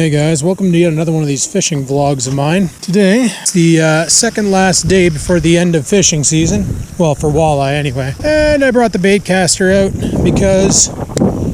Hey guys, welcome to yet another one of these fishing vlogs of mine. Today, it's the second last day before the end of fishing season. Well, for walleye anyway. And I brought the bait caster out because,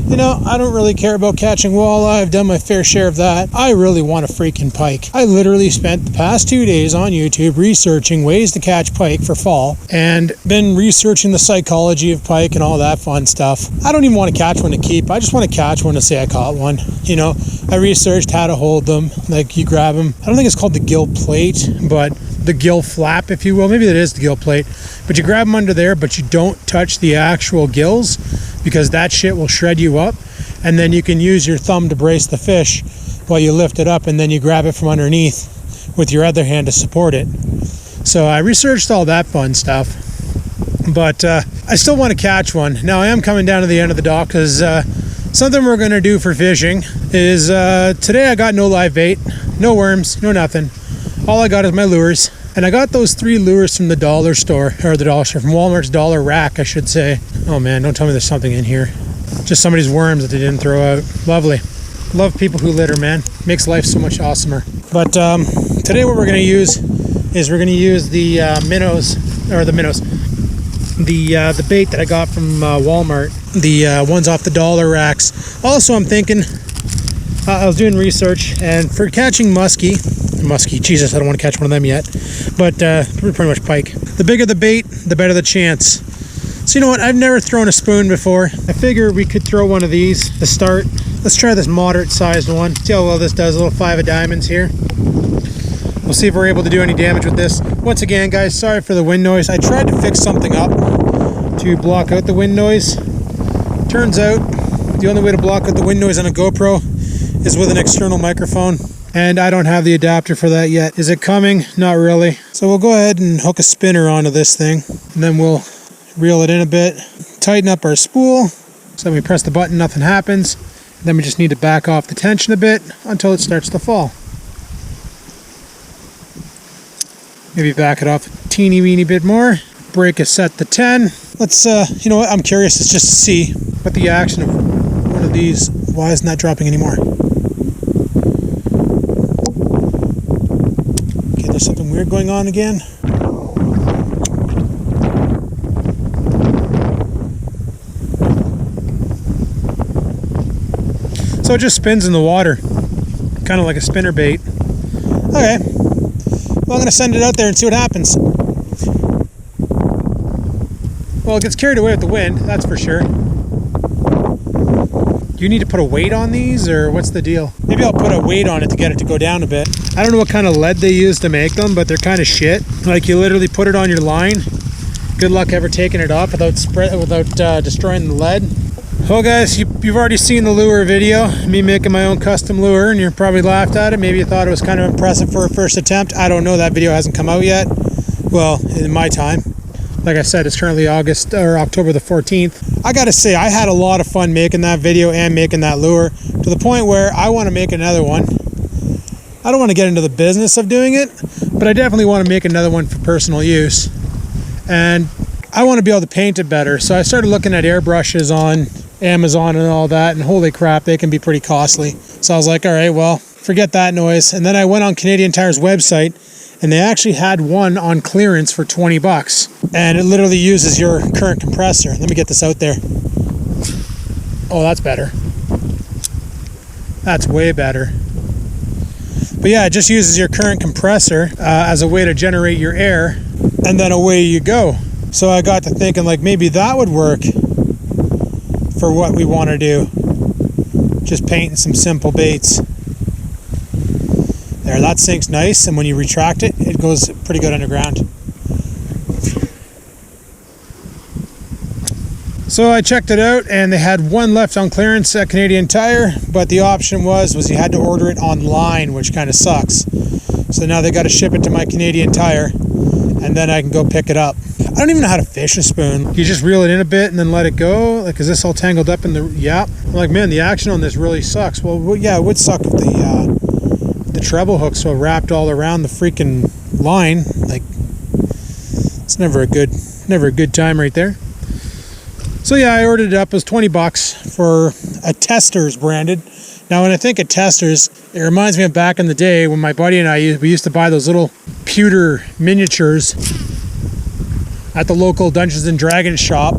you know, I don't really care about catching walleye. I've done my fair share of that. I really want a freaking pike. I literally spent the past 2 days on YouTube researching ways to catch pike for fall and been researching the psychology of pike and all that fun stuff. I don't even want to catch one to keep. I just want to catch one to say I caught one. You know, I researched how to hold them. Like, you grab them. I don't think it's called the gill plate, but the gill flap, if you will. Maybe that is the gill plate. But you grab them under there, but you don't touch the actual gills because that shit will shred you up. And then you can use your thumb to brace the fish while you lift it up, and then you grab it from underneath with your other hand to support it. So I researched all that fun stuff. But I still want to catch one. Now I am coming down to the end of the dock because something we're going to do for fishing is today I got no live bait, no worms, no nothing. All I got is my lures. And I got those 3 lures from the dollar store, or the dollar store, from Walmart's dollar rack, I should say. Oh man, don't tell me there's something in here. Just somebody's worms that they didn't throw out. Lovely. Love people who litter, man. Makes life so much awesomer. But today what we're going to use is we're going to use the the bait that I got from Walmart. The ones off the dollar racks. Also, I'm thinking, I was doing research, and for catching muskie, Jesus, I don't want to catch one of them yet, but pretty much pike. The bigger the bait, the better the chance. So you know what, I've never thrown a spoon before. I figure we could throw one of these to start. Let's try this moderate sized one. See how well this does, a little 5 of diamonds here. We'll see if we're able to do any damage with this. Once again, guys, sorry for the wind noise. I tried to fix something up to block out the wind noise. Turns out the only way to block out the wind noise on a GoPro is with an external microphone. And I don't have the adapter for that yet. Is it coming? Not really. So we'll go ahead and hook a spinner onto this thing. And then we'll reel it in a bit. Tighten up our spool. So when we press the button, nothing happens. Then we just need to back off the tension a bit until it starts to fall. Maybe back it off a teeny weeny bit more. Break is set to 10. Let's, you know what, I'm curious just to see what the action of one of these, why isn't that dropping anymore? Okay, there's something weird going on again. So it just spins in the water, kind of like a spinner bait. Okay, well, I'm going to send it out there and see what happens. Well, it gets carried away with the wind, that's for sure. Do you need to put a weight on these, or what's the deal? Maybe I'll put a weight on it to get it to go down a bit. I don't know what kind of lead they use to make them, but they're kind of shit. Like, you literally put it on your line. Good luck ever taking it off without destroying the lead. Well guys, you've already seen the lure video, me making my own custom lure, and you probably laughed at it. Maybe you thought it was kind of impressive for a first attempt. I don't know, that video hasn't come out yet. Well, in my time. Like I said, it's currently October the 14th. I gotta say, I had a lot of fun making that video and making that lure, to the point where I want to make another one. I don't want to get into the business of doing it, but I definitely want to make another one for personal use. And I want to be able to paint it better. So I started looking at airbrushes on Amazon and all that, and holy crap, they can be pretty costly. So I was like, all right, well, forget that noise. And then I went on Canadian Tire's website, and they actually had one on clearance for 20 bucks. And it literally uses your current compressor. Let me get this out there. Oh, that's better. That's way better. But yeah, it just uses your current compressor as a way to generate your air, and then away you go. So I got to thinking, like, maybe that would work for what we want to do. Just painting some simple baits. There, that sinks nice, and when you retract it, it goes pretty good underground. So I checked it out, and they had one left on clearance at Canadian Tire, but the option was you had to order it online, which kind of sucks. So now they got to ship it to my Canadian Tire, and then I can go pick it up. I don't even know how to fish a spoon. You just reel it in a bit and then let it go? Like, is this all tangled up in the... Yeah. I'm like, man, the action on this really sucks. Well, yeah, it would suck if the treble hooks were wrapped all around the freaking line. Like, it's never a good time right there. So yeah, I ordered it up. It was 20 bucks for a Testers branded. Now when I think of testers, it reminds me of back in the day when my buddy and I, we used to buy those little pewter miniatures at the local Dungeons and Dragons shop.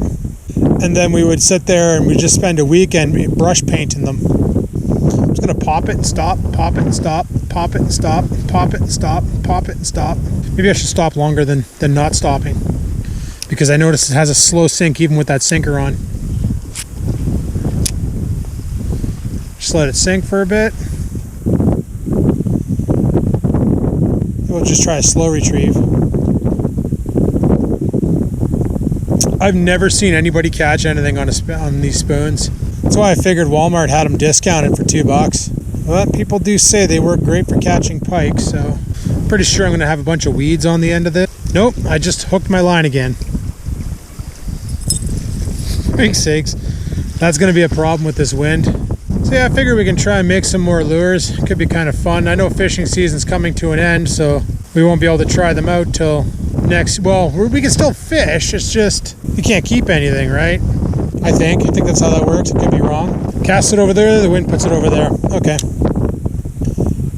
And then we would sit there and we'd just spend a weekend brush painting them. I'm just gonna pop it and stop, pop it and stop, pop it and stop, pop it and stop, pop it and stop. Maybe I should stop longer than not stopping, because I noticed it has a slow sink even with that sinker on. Just let it sink for a bit. We'll just try a slow retrieve. I've never seen anybody catch anything on these spoons. That's why I figured Walmart had them discounted for $2. But people do say they work great for catching pike, so I'm pretty sure I'm going to have a bunch of weeds on the end of this. Nope, I just hooked my line again. Big sakes, that's going to be a problem with this wind. So yeah, I figure we can try and make some more lures. Could be kind of fun. I know fishing season's coming to an end, so we won't be able to try them out till next. Well, we can still fish. It's just you can't keep anything, right? I think that's how that works. It could be wrong. Cast it over there. The wind puts it over there. Okay,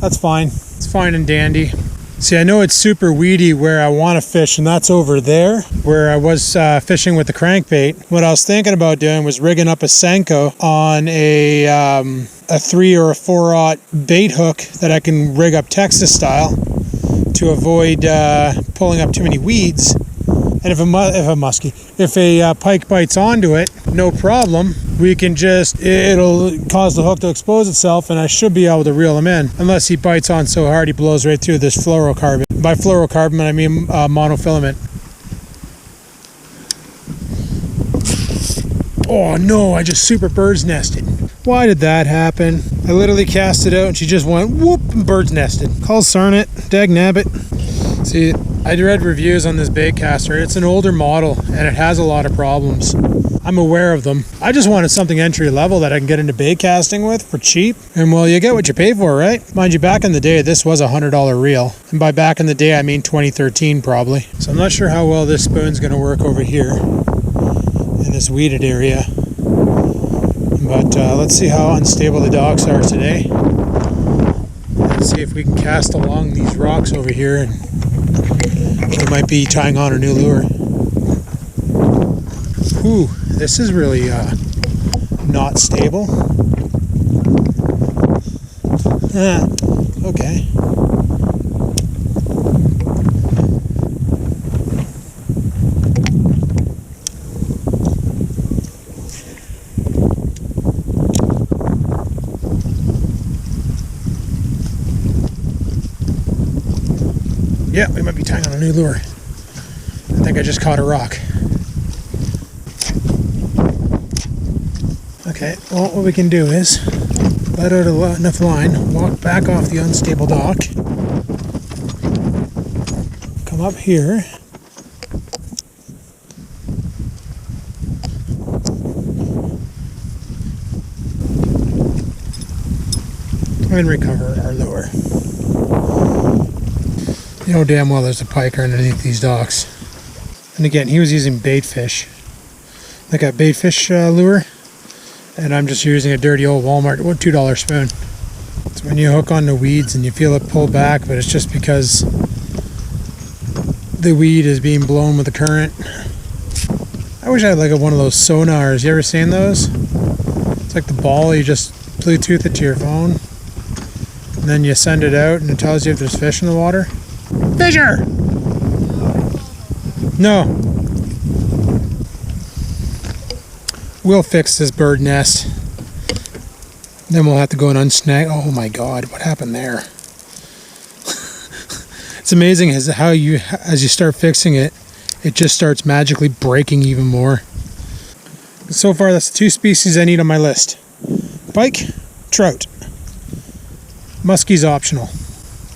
that's fine. It's fine and dandy. See, I know it's super weedy where I want to fish, and that's over there where I was fishing with the crankbait. What I was thinking about doing was rigging up a Senko on a 3 or a 4/0 bait hook that I can rig up Texas style to avoid pulling up too many weeds. And if a pike bites onto it, no problem. We can it'll cause the hook to expose itself, and I should be able to reel him in. Unless he bites on so hard he blows right through this fluorocarbon. By fluorocarbon, I mean monofilament. Oh no, I just super bird's nested. Why did that happen? I literally cast it out and she just went whoop and bird's nested. Call Sarnet, dag nabbit. See, I read reviews on this bait caster. It's an older model and it has a lot of problems. I'm aware of them. I just wanted something entry level that I can get into bait casting with for cheap. And well, you get what you pay for, right? Mind you, back in the day, this was a $100 reel. And by back in the day, I mean 2013 probably. So I'm not sure how well this spoon's gonna work over here in this weeded area. But let's see how unstable the docks are today. Let's see if we can cast along these rocks over here, and we might be tying on a new lure. Ooh, this is really not stable. Okay. Yeah, we might be tying on a new lure. I think I just caught a rock. Okay, well, what we can do is let out enough line, walk back off the unstable dock, come up here, and recover our lure. You know damn well there's a pike underneath these docks. And again, he was using bait fish. Like a bait fish lure. And I'm just using a dirty old Walmart $2 spoon. It's when you hook on the weeds and you feel it pull back, but it's just because the weed is being blown with the current. I wish I had like one of those sonars. You ever seen those? It's like the ball, you just Bluetooth it to your phone. And then you send it out and it tells you if there's fish in the water. Fisher! No. We'll fix this bird nest. Then we'll have to go and unsnag. Oh my God, what happened there? It's amazing how as you start fixing it, it just starts magically breaking even more. So far, that's the 2 species I need on my list. Pike, trout. Muskie's optional.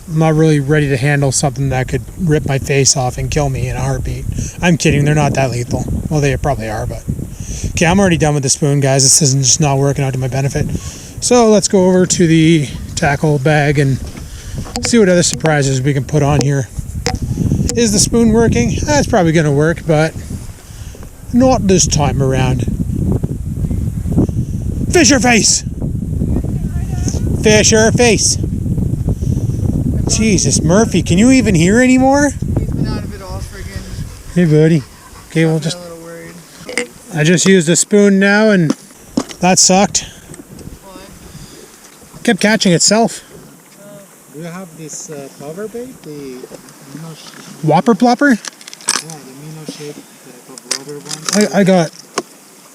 I'm not really ready to handle something that could rip my face off and kill me in a heartbeat. I'm kidding, they're not that lethal. Well, they probably are, but... Okay, I'm already done with the spoon, guys. This isn't just not working out to my benefit. So let's go over to the tackle bag and see what other surprises we can put on here. Is the spoon working? It's probably going to work, but not this time around. Fisher face! Fisher face. Jesus, Murphy, can you even hear anymore? He's been out of it all friggin'. Hey, buddy. Okay, we'll just... A little worried. I just used a spoon now, and that sucked. What? Kept catching itself. Do you have this cover bait? The minnow Whopper plopper? yeah, the minnow shaped type of rubber one. I got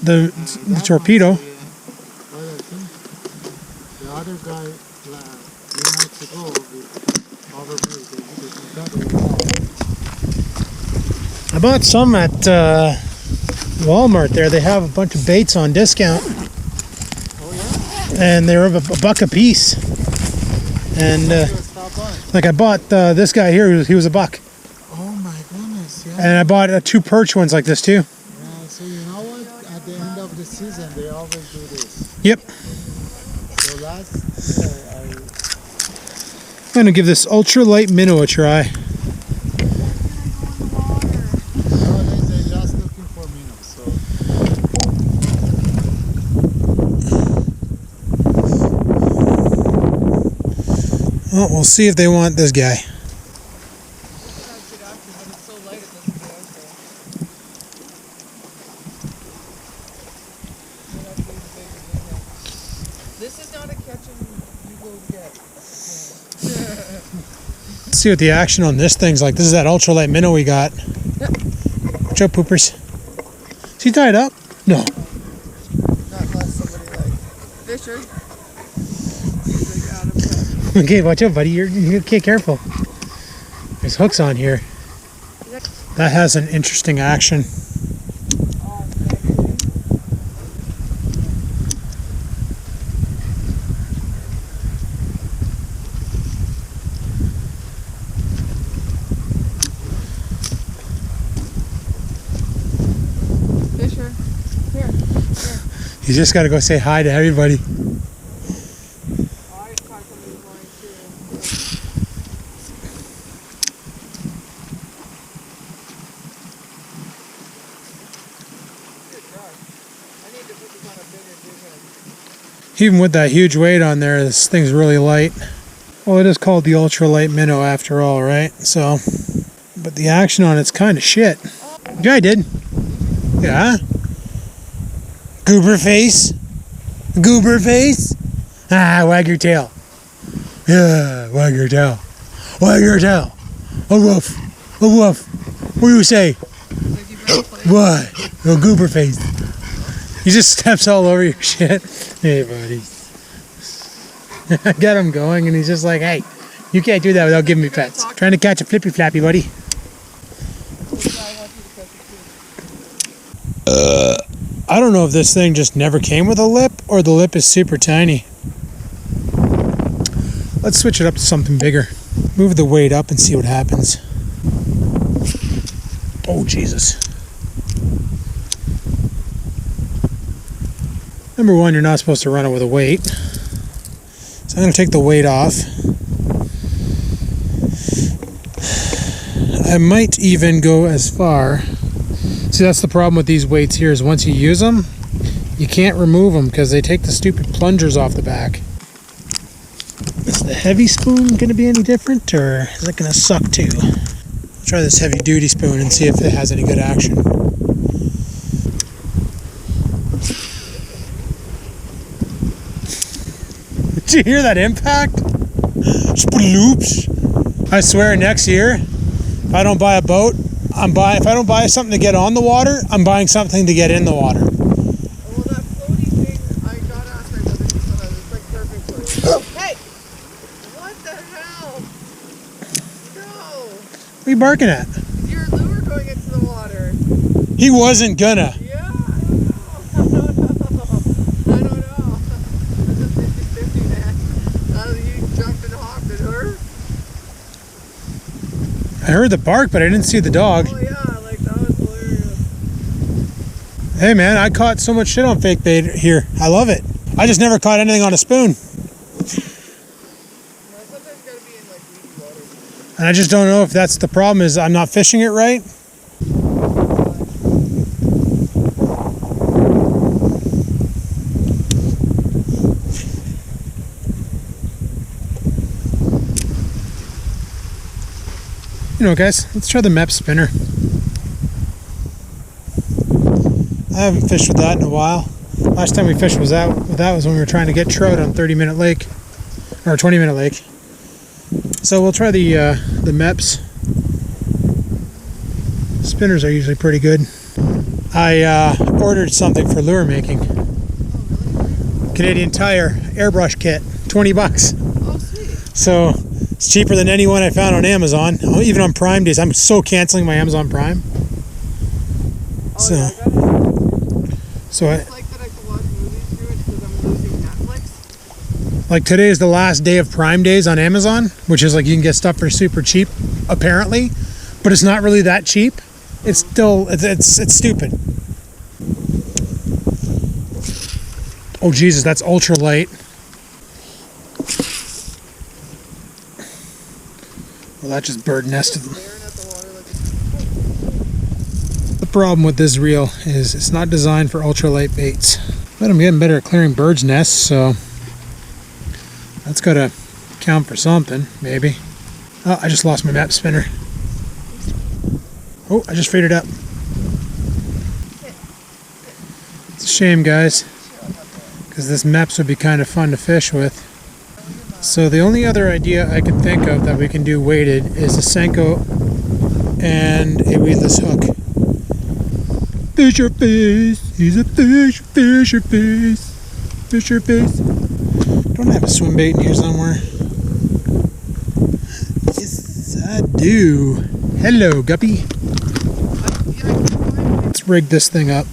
the torpedo. The other guy, 3 nights ago, with cover bait, they cut it. I bought some at Walmart there. They have a bunch of baits on discount. Oh yeah? And they're a buck a piece. And Stop by. like I bought this guy here, he was a buck. Oh my goodness, yeah. And I bought 2 perch ones like this too. Yeah, so you know what? At the end of the season, they always do this. Yep. So last year, I'm gonna give this ultralight minnow a try. nowadays they're just looking for minnows. So Well, we'll see if they want this guy. This is not a catch and you go get. Let's see what the action on this thing's like. This is that ultralight minnow we got. Watch out, poopers. Is he tied up? No. Not unless somebody like Fisher. He's like out of touch. Okay, watch out, buddy. You're okay, careful. There's hooks on here. That has an interesting action. Fisher, here. You just got to go say hi to everybody. I caught somebody going too. Good gosh. I need to put this on a bigger jig head. Even with that huge weight on there, this thing's really light. Well, it is called the ultralight minnow after all, right? So, but the action on it's kind of shit. Yeah, I did. Yeah. Goober face. Goober face. Ah, wag your tail. Yeah, wag your tail. Wag your tail. A woof. A woof. What do you say? Like you better play. What? A goober face. He just steps all over your shit. Hey, buddy. I got him going, and he's just like, hey, you can't do that without giving me pets. Trying to catch a flippy flappy, buddy. I don't know if this thing just never came with a lip, or the lip is super tiny. Let's switch it up to something bigger. Move the weight up and see what happens. Oh, Jesus. Number one, you're not supposed to run it with a weight. So I'm going to take the weight off. I might even go as far. See, that's the problem with these weights here, is once you use them, you can't remove them because they take the stupid plungers off the back. Is the heavy spoon going to be any different, or is it going to suck too? I'll try this heavy duty spoon and see if it has any good action. Did you hear that impact? Sploops. I swear next year, if I don't buy a boat, if I don't buy something to get on the water, I'm buying something to get in the water. Well, that floaty thing, I got asked my brother to sell that. It's like perfect for it. Hey! What the hell? No! What are you barking at? Your lure going into the water. He wasn't gonna. Yeah, I don't know. I don't know. It's a 50-50, man. You jumped and hopped at her. I heard the bark, but I didn't see the dog. Oh yeah, like that was hilarious. Hey man, I caught so much shit on fake bait here. I love it. I just never caught anything on a spoon. Yeah, sometimes you gotta be in like weedy water. And I just don't know if that's the problem, is I'm not fishing it right. You know, guys, let's try the MEP spinner. I haven't fished with that in a while. Last time we fished with that was when we were trying to get trout on 30-minute lake, or 20-minute lake. So we'll try the MEPs. Spinners are usually pretty good. I ordered something for lure making. Canadian Tire airbrush kit, $20. Oh, sweet. So it's cheaper than any one I found on Amazon. Even on Prime days, I'm so canceling my Amazon Prime. Oh, So, yeah, I got it. so It's like that I can watch movies through it because I'm losing Netflix. like today is the last day of Prime days on Amazon, which is like you can get stuff for super cheap, apparently, but it's not really that cheap. It's still it's stupid. Oh Jesus, that's ultralight. Well, that just bird nested. Staring at the water like The problem with this reel is it's not designed for ultralight baits. But I'm getting better at clearing birds' nests, so that's gotta count for something, maybe. Oh, I just lost my map spinner. Oh, I just faded up. It's a shame, guys, because this MEPS would be kind of fun to fish with. So the only other idea I can think of that we can do weighted is a Senko and a weedless hook. Fisher face, he's a fisher face, fisher face. Don't I have a swim bait in here somewhere? Yes, I do. Hello, guppy. Let's rig this thing up.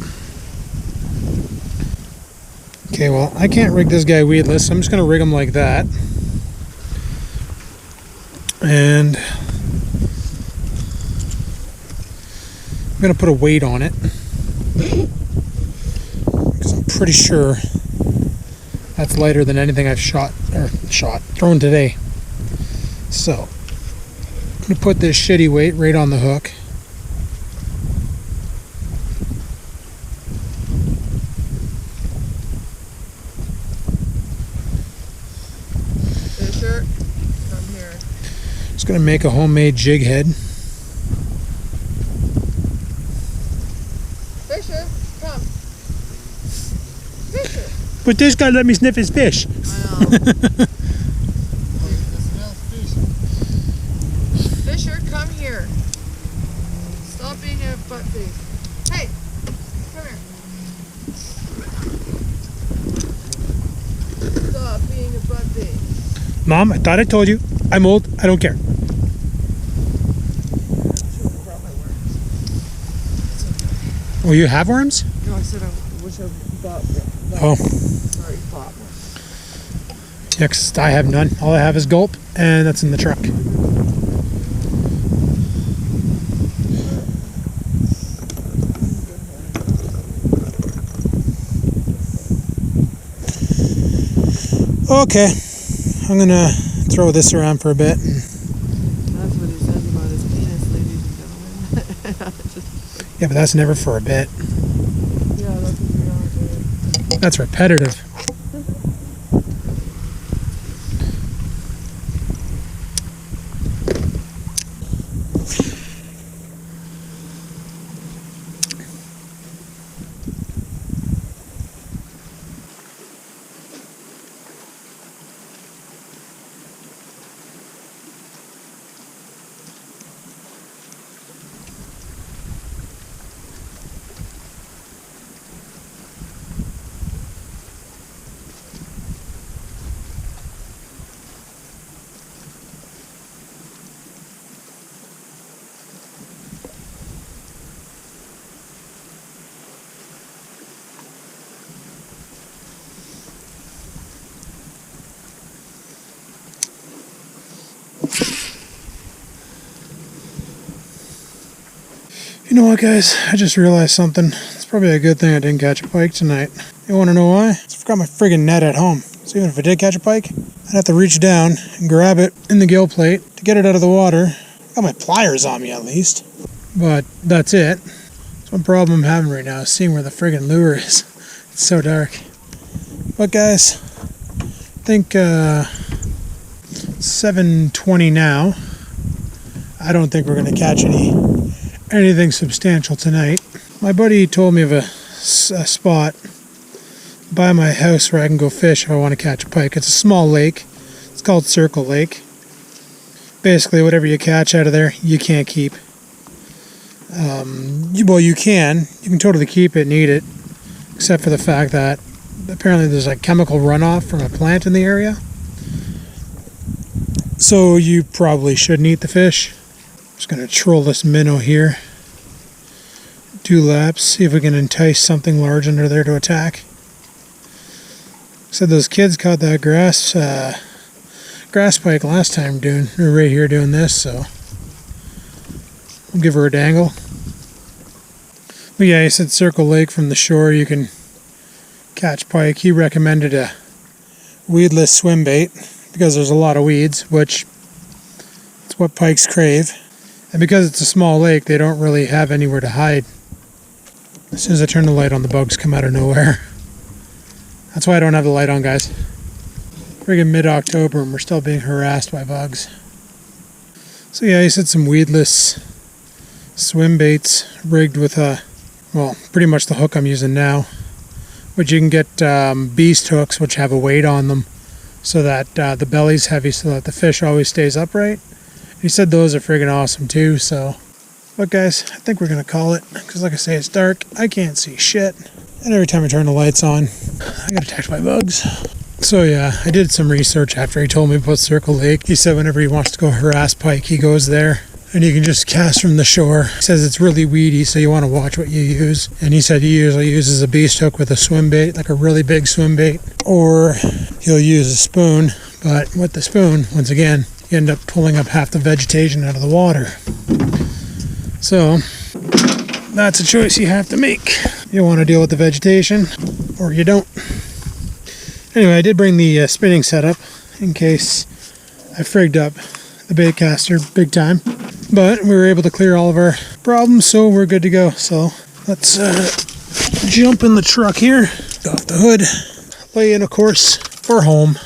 Okay, well, I can't rig this guy weedless, so I'm just going to rig him like that. And I'm going to put a weight on it, because I'm pretty sure that's lighter than anything I've thrown today. So I'm going to put this shitty weight right on the hook. Fisher, come here. Just going to make a homemade jig head. Fisher, come. Fisher. But this guy let me sniff his fish. I know. Fisher, come here. Stop being a butt face. Hey, come here. Stop being a butt face. Mom, I thought I told you. I'm old. I don't care. Oh, you have worms? No, I said I wish I bought one. Oh. Sorry, bought one. Yeah, 'cause I have none. All I have is gulp, and that's in the truck. Okay, I'm gonna throw this around for a bit. That's what he says about his penis, ladies and gentlemen. Yeah, but that's never for a bit. Yeah, that's what we are doing. That's repetitive. You know what, guys? I just realized something. It's probably a good thing I didn't catch a pike tonight. You want to know why? I forgot my friggin' net at home. So even if I did catch a pike, I'd have to reach down and grab it in the gill plate to get it out of the water. Got my pliers on me at least. But that's it. That's one problem I'm having right now is seeing where the friggin' lure is. It's so dark. But guys, I think 7:20 now. I don't think we're going to catch anything substantial tonight. My buddy told me of a spot by my house where I can go fish if I want to catch a pike. It's a small lake. It's called Circle Lake. Basically, whatever you catch out of there, you can't keep. Well, you can totally keep it and eat it, except for the fact that apparently there's like chemical runoff from a plant in the area. So you probably shouldn't eat the fish. Just going to troll this minnow here. 2 laps, see if we can entice something large under there to attack. Said those kids caught that grass pike last time right here doing this, so we'll give her a dangle. But yeah, he said Circle Lake from the shore you can catch pike. He recommended a weedless swim bait because there's a lot of weeds, which it's what pikes crave. And because it's a small lake, they don't really have anywhere to hide. As soon as I turn the light on, the bugs come out of nowhere. That's why I don't have the light on, guys. Friggin' mid-October and we're still being harassed by bugs. So yeah, he said some weedless swim baits rigged with pretty much the hook I'm using now. But you can get beast hooks which have a weight on them so that the belly's heavy so that the fish always stays upright. He said those are friggin' awesome too, so. But guys, I think we're gonna call it, because like I say, it's dark, I can't see shit. And every time I turn the lights on, I get attacked by bugs. So yeah, I did some research after he told me about Circle Lake. He said whenever he wants to go harass pike, he goes there. And you can just cast from the shore. He says it's really weedy, so you want to watch what you use. And he said he usually uses a beast hook with a swim bait, like a really big swim bait. Or he'll use a spoon, but with the spoon, once again, you end up pulling up half the vegetation out of the water. So, that's a choice you have to make. You want to deal with the vegetation, or you don't. Anyway, I did bring the spinning setup in case I frigged up the bait caster big time. But we were able to clear all of our problems, so we're good to go. So, let's jump in the truck here, off the hood, lay in a course for home.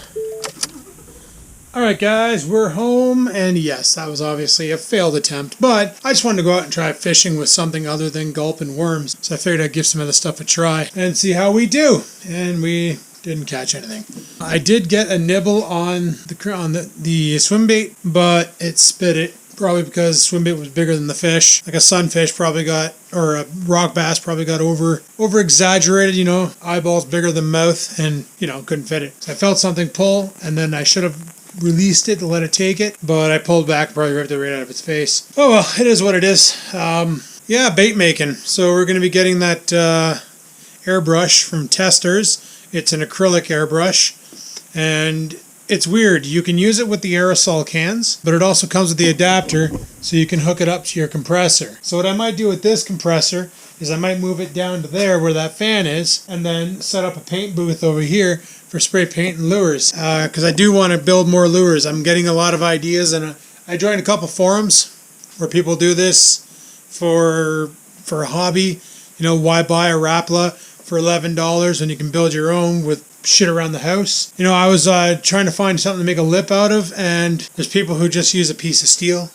Alright guys, we're home, and yes, that was obviously a failed attempt, but I just wanted to go out and try fishing with something other than gulp and worms, so I figured I'd give some of the stuff a try and see how we do, and we didn't catch anything. I did get a nibble on the swim bait, but it spit it, probably because swim bait was bigger than the fish. Like a sunfish probably got, or a rock bass probably got over exaggerated, eyeballs bigger than mouth, and couldn't fit it. So I felt something pull, and then I should have released it to let it take it, but I pulled back, probably ripped it right out of its face. Oh well, it is what it is. Yeah, bait making. So we're going to be getting that airbrush from Testers. It's an acrylic airbrush, and it's weird. You can use it with the aerosol cans, but it also comes with the adapter, so you can hook it up to your compressor. So what I might do with this compressor is I might move it down to there where that fan is, and then set up a paint booth over here for spray paint and lures, because I do want to build more lures. I'm getting a lot of ideas, and I joined a couple forums where people do this for a hobby. Why buy a Rapala for $11 when you can build your own with shit around the house? I was trying to find something to make a lip out of, and there's people who just use a piece of steel,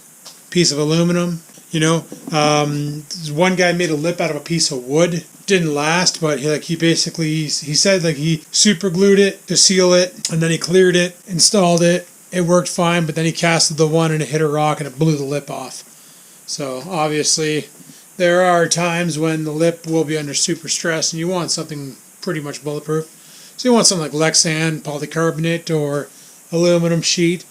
piece of aluminum. One guy made a lip out of a piece of wood. Didn't last, but he said he super glued it to seal it, and then he cleared it, installed it. It worked fine, but then he casted the one and it hit a rock and it blew the lip off. So obviously there are times when the lip will be under super stress and you want something pretty much bulletproof. So you want something like Lexan, polycarbonate, or aluminum sheet.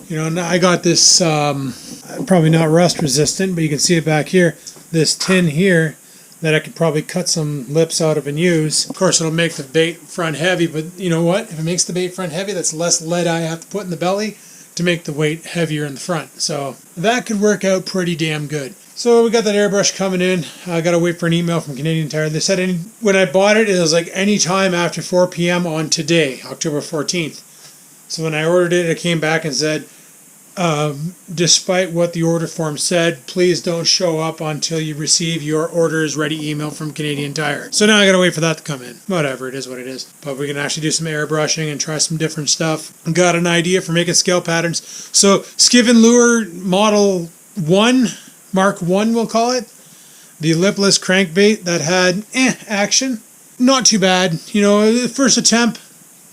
Now I got this, probably not rust resistant, but you can see it back here, this tin here that I could probably cut some lips out of and use. Of course, it'll make the bait front heavy, but you know what? If it makes the bait front heavy, that's less lead I have to put in the belly to make the weight heavier in the front. So that could work out pretty damn good. So we got that airbrush coming in. I got to wait for an email from Canadian Tire. They said when I bought it, it was like any time after 4 p.m. on today, October 14th. So when I ordered it, it came back and said, despite what the order form said, please don't show up until you receive your orders ready email from Canadian Tire. So now I gotta wait for that to come in. Whatever, it is what it is. But we can actually do some airbrushing and try some different stuff. Got an idea for making scale patterns. So Skivinz lure model 1, Mark 1 we'll call it, the lipless crankbait that had action. Not too bad, you know, first attempt,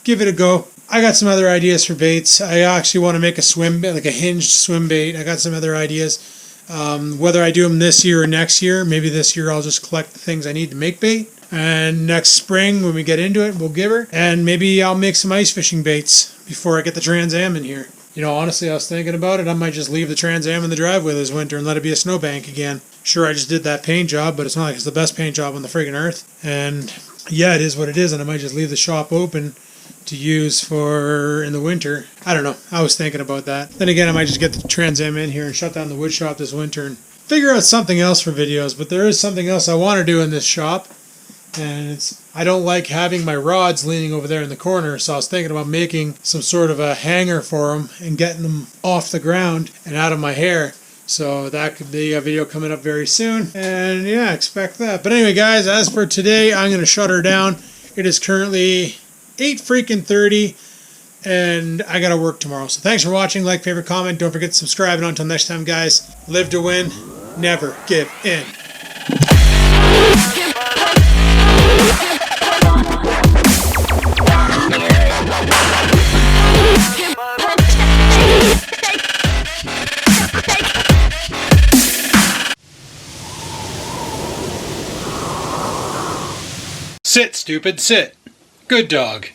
give it a go. I got some other ideas for baits. I actually want to make a swim bait, like a hinged swim bait. I got some other ideas. Whether I do them this year or next year, maybe this year I'll just collect the things I need to make bait. And next spring, when we get into it, we'll give her. And maybe I'll make some ice fishing baits before I get the Trans Am in here. You know, honestly, I was thinking about it. I might just leave the Trans Am in the driveway this winter and let it be a snowbank again. Sure, I just did that paint job, but it's not like it's the best paint job on the friggin' earth. And yeah, it is what it is, and I might just leave the shop open to use for in the winter. I don't know. I was thinking about that. Then again, I might just get the Trans Am in here and shut down the wood shop this winter and figure out something else for videos. But there is something else I want to do in this shop. And I don't like having my rods leaning over there in the corner, so I was thinking about making some sort of a hanger for them and getting them off the ground and out of my hair. So that could be a video coming up very soon. And yeah, expect that. But anyway, guys, as for today, I'm going to shut her down. It is currently 8:30, and I got to work tomorrow. So thanks for watching. Like, favorite, comment. Don't forget to subscribe. And until next time, guys, live to win, never give in. Sit, stupid, sit. Good dog.